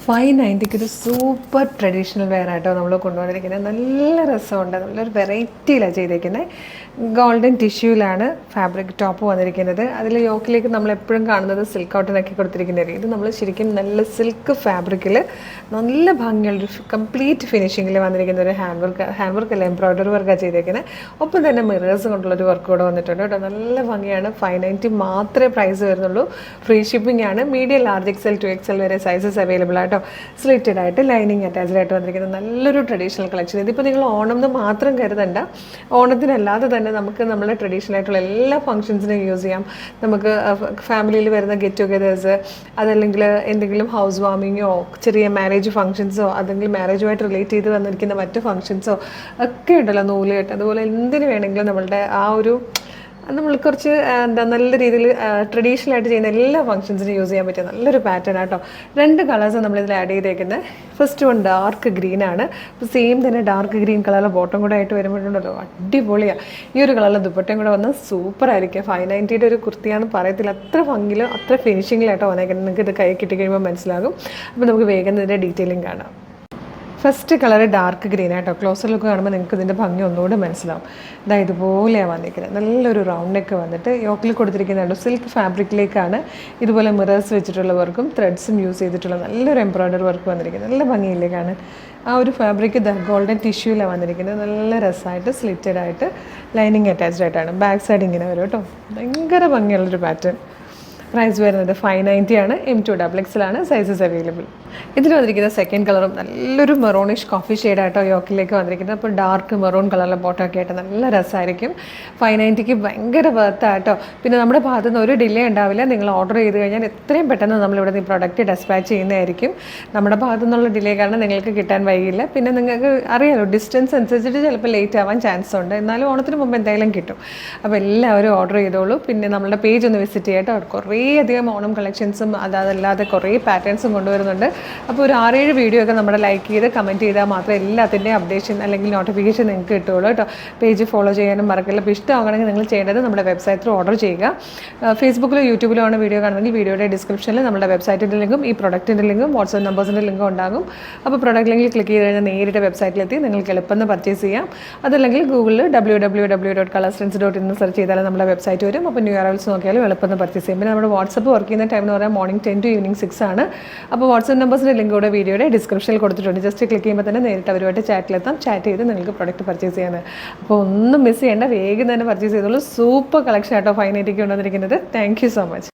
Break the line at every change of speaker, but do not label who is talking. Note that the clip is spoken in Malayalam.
590ക്ക് ഒരു സൂപ്പർ ട്രഡീഷണൽ വെയർ ആയിട്ടോ നമ്മൾ കൊണ്ടുവന്നിരിക്കുന്നത്. നല്ല രസമുണ്ട്, നല്ലൊരു വെറൈറ്റിയിലാണ് ചെയ്തേക്കുന്നത്. ഗോൾഡൻ ടിഷ്യൂലാണ് ഫാബ്രിക് ടോപ്പ് വന്നിരിക്കുന്നത്. അതിൽ യോക്കിലേക്ക് നമ്മൾ എപ്പോഴും കാണുന്നത് സിൽക്ക് ഔട്ടിനൊക്കെ കൊടുത്തിരിക്കുന്നത്. ഇത് നമ്മൾ ശരിക്കും നല്ല സിൽക്ക് ഫാബ്രിക്കിൽ നല്ല ഭംഗിയുള്ളൊരു കംപ്ലീറ്റ് ഫിനിഷിങ്ങിൽ വന്നിരിക്കുന്ന ഒരു ഹാൻഡ് വർക്ക് അല്ല, എംബ്രോയ്ഡറി വർക്കാണ് ചെയ്തേക്കുന്നത്. ഒപ്പം തന്നെ മിറേഴ്സ് കൊണ്ടുള്ളൊരു വർക്ക് കൂടെ വന്നിട്ടുണ്ട് കേട്ടോ. നല്ല ഭംഗിയാണ്. 590 മാത്രമേ പ്രൈസ് വരുന്നുള്ളൂ. ഫ്രീ ഷിപ്പിംഗ് ആണ്. മീഡിയം, ലാർജ് XL 2XL വരെ സൈസസ് അവൈലബിൾ ആയിട്ടോ. സ്ലിറ്റഡ് ആയിട്ട് ലൈനിങ് അറ്റാച്ച്ഡ് ആയിട്ട് വന്നിരിക്കുന്നത് നല്ലൊരു ട്രഡീഷണൽ കളക്ഷൻ. ഇതിപ്പോൾ നിങ്ങൾ ഓണം എന്ന് മാത്രം കരുതണ്ട, ഓണത്തിനല്ലാതെ തന്നെ നമുക്ക് നമ്മുടെ ട്രഡീഷണൽ ആയിട്ടുള്ള എല്ലാ ഫംഗ്ഷൻസിനും യൂസ് ചെയ്യാം. നമുക്ക് ഫാമിലിയിൽ വരുന്ന ഗെറ്റ് ടുഗദേഴ്സ്, അതല്ലെങ്കിൽ എന്തെങ്കിലും ഹൗസ് വാമിങ്ങോ ചെറിയ മാരേജ് ഫംഗ്ഷൻസോ അല്ലെങ്കിൽ മാരേജുമായിട്ട് റിലേറ്റ് ചെയ്ത് വന്നിരിക്കുന്ന മറ്റ് ഫംഗ്ഷൻസോ ഒക്കെ ഉണ്ടല്ലോ, നൂലുകെട്ട്, അതുപോലെ എന്തിനു വേണമെങ്കിലും നമ്മളുടെ ആ ഒരു നമ്മൾ കുറച്ച് നല്ല രീതിയിൽ ട്രഡീഷണൽ ആയിട്ട് ചെയ്യുന്ന എല്ലാ ഫംഗ്ഷൻസിനും യൂസ് ചെയ്യാൻ പറ്റിയ നല്ലൊരു പാറ്റേൺ ആട്ടോ. 2 കളേഴ്സ് നമ്മളിതിൽ ആഡ് ചെയ്തേക്കുന്നത്. ഫസ്റ്റ് വൺ ഡാർക്ക് ഗ്രീൻ ആണ്. ഇപ്പോൾ സെയിം തന്നെ ഡാർക്ക് ഗ്രീൻ കളറിലെ ബോട്ടം കൂടെ ആയിട്ട് വരുമ്പോഴുണ്ടല്ലോ അടിപൊളിയാണ്. ഈ ഒരു കളറിലെ ദുപ്പട്ടയും കൂടെ വന്നാൽ സൂപ്പർ ആയിരിക്കും. 590 ഒരു കുർത്തിയാണെന്ന് പറയത്തില്ല, അത്ര ഭംഗിയിലും അത്ര ഫിനിഷിങ്ങിലായിട്ടോ വന്നേക്കുന്നത്. നിങ്ങൾക്ക് ഇത് കൈ കിട്ടിക്കഴിയുമ്പോൾ മനസ്സിലാകും. അപ്പോൾ നമുക്ക് വേഗം ഇതിൻ്റെ ഡീറ്റെയിലിംഗ് കാണാം. ഫസ്റ്റ് കളർ ഡാർക്ക് ഗ്രീൻ ആയിട്ടോ. ക്ലോസർ ലുക്ക് കാണുമ്പോൾ നിങ്ങൾക്ക് ഇതിൻ്റെ ഭംഗി ഒന്നുകൂടെ മനസ്സിലാവും. ഇതാ ഇതുപോലെയാണ് വന്നിരിക്കുന്നത്. നല്ലൊരു റൗണ്ട് നെക്ക് വന്നിട്ട് യോക്കിൽ കൊടുത്തിരിക്കുന്നുണ്ട് സിൽക്ക് ഫാബ്രിക്കിലേക്കാണ്. ഇതുപോലെ മിറേഴ്സ് വെച്ചിട്ടുള്ള വർക്കും ത്രെഡ്സും യൂസ് ചെയ്തിട്ടുള്ള നല്ലൊരു എംബ്രോയ്ഡറി വർക്ക് വന്നിരിക്കുന്നത്. നല്ല ഭംഗിയിലേക്കാണ്. ആ ഒരു ഫാബ്രിക് ഗോൾഡൻ ടിഷ്യൂലാണ് വന്നിരിക്കുന്നത്. നല്ല രസമായിട്ട് സ്ലിറ്റഡ് ആയിട്ട് ലൈനിങ് അറ്റാച്ച്ഡ് ആയിട്ടാണ്. ബാക്ക് സൈഡ് ഇങ്ങനെ വരും കേട്ടോ. ഭയങ്കര ഭംഗിയുള്ളൊരു പാറ്റേൺ. പ്രൈസ് വരുന്നത് 590 ആണ്. M2 XXL ആണ് സൈസസ് അവൈലബിൾ. ഇതിൽ വന്നിരിക്കുന്ന സെക്കൻഡ് കളറും നല്ലൊരു മെറോണിഷ് കോഫി ഷെയ്ഡായിട്ടോ യോക്കിലേക്ക് വന്നിരിക്കുന്നത്. അപ്പോൾ ഡാർക്ക് മെറൂൺ കളറിലെ ബോട്ടമൊക്കെ ആയിട്ട് നല്ല രസമായിരിക്കും. 590ക്ക് ഭയങ്കര വർത്തായിട്ടോ. പിന്നെ നമ്മുടെ ഭാഗത്തു നിന്ന് ഒരു ഡിലേ ഉണ്ടാവില്ല. നിങ്ങൾ ഓർഡർ ചെയ്ത് കഴിഞ്ഞാൽ എത്രയും പെട്ടെന്ന് നമ്മളിവിടെ നിന്ന് പ്രോഡക്റ്റ് ഡെസ്പാച്ച് ചെയ്യുന്നതായിരിക്കും. നമ്മുടെ ഭാഗത്തു നിന്നുള്ള ഡിലേ കാരണം നിങ്ങൾക്ക് കിട്ടാൻ വൈകില്ല. പിന്നെ നിങ്ങൾക്ക് അറിയാലോ, ഡിസ്റ്റൻസ് അനുസരിച്ചിട്ട് ചിലപ്പോൾ ലേറ്റ് ആവാൻ ചാൻസ് ഉണ്ട്. എന്നാലും ഓണത്തിന് മുമ്പ് എന്തായാലും കിട്ടും. അപ്പോൾ എല്ലാവരും ഓർഡർ ചെയ്തോളൂ. പിന്നെ നമ്മുടെ പേജ് ഒന്ന് വിസിറ്റ് ചെയ്യട്ടോ. കുറേ അധികം ഓണം കളക്ഷൻസും അതല്ലാതെ കുറേ പാറ്റേൺസും കൊണ്ടുവരുന്നുണ്ട്. അപ്പോൾ ഒരു 6-7 വീഡിയോ ഒക്കെ നമ്മുടെ ലൈക്ക് ചെയ്ത് കമൻറ്റ് ചെയ്താൽ മാത്രമേ എല്ലാത്തിൻ്റെയും അപ്ഡേഷൻ അല്ലെങ്കിൽ നോട്ടിഫിക്കേഷൻ നിങ്ങൾക്ക് കിട്ടുള്ളൂ കേട്ടോ. പേജ് ഫോളോ ചെയ്യാനും മറക്കില്ല. അപ്പോൾ ഇഷ്ടമാകണമെങ്കിൽ നിങ്ങൾ ചെയ്യേണ്ടത് നമ്മുടെ വെബ്സൈറ്റിൽ ഓർഡർ ചെയ്യുക. ഫേസ്ബുക്കിലോ യൂട്യൂബിലോ ആണ് വീഡിയോ കാണുമെങ്കിൽ വീഡിയോയുടെ ഡിസ്ക്രിപ്ഷനിൽ നമ്മുടെ വെബ്സൈറ്റിൻ്റെ ലിങ്കും ഈ പ്രൊഡക്റ്റിൻ്റെ ലിങ്കും വാട്സ്ആപ്പ് നമ്പേഴ്സിൻ്റെ ലിങ്കും ഉണ്ടാകും. അപ്പോൾ പ്രൊഡക്റ്റ് ലിങ്കിൽ ക്ലിക്ക് ചെയ്ത് കഴിഞ്ഞാൽ നേരിട്ട് വെബ്സൈറ്റിലെത്തി നിങ്ങൾക്ക് എളുപ്പം പർച്ചേസ് ചെയ്യാം. അതല്ലെങ്കിൽ ഗൂഗിളിൽ www.colorstrends.in സെർച്ച് ചെയ്താൽ നമ്മുടെ വെബ്സൈറ്റ് വരും. അപ്പോൾ ന്യൂ അറൈവൽസ് നോക്കിയാലും എളുപ്പം പർച്ചേസ് ചെയ്യും. പിന്നെ നമ്മുടെ വാട്സപ്പ് വർക്ക് ചെയ്യുന്ന ടൈം എന്ന് പറഞ്ഞാൽ മോർണിംഗ് 10 to evening 6 ആണ്. അപ്പോൾ വാട്സ്ആപ്പ് നമ്പേഴ്സിൻ്റെ ലിങ്ക് കൂടെ വീഡിയോയുടെ ഡിസ്ക്രിപ്ഷനിൽ കൊടുത്തിട്ടുണ്ട്. ജസ്റ്റ് ക്ലിക്ക് ചെയ്യുമ്പോൾ തന്നെ നേരിട്ട് അവരുമായിട്ട് ചാറ്റിലെത്താം. ചാറ്റ് ചെയ്ത് നിങ്ങൾക്ക് പ്രൊഡക്റ്റ് പർച്ചേസ് ചെയ്യാൻ. അപ്പോൾ ഒന്നും മിസ് ചെയ്യേണ്ട, വേഗം തന്നെ പർച്ചേസ് ചെയ്തോളൂ. സൂപ്പർ കളക്ഷൻ ആട്ടോ 590ക്ക് കൊണ്ടുവന്നിരിക്കുന്നത്. Thank you so much.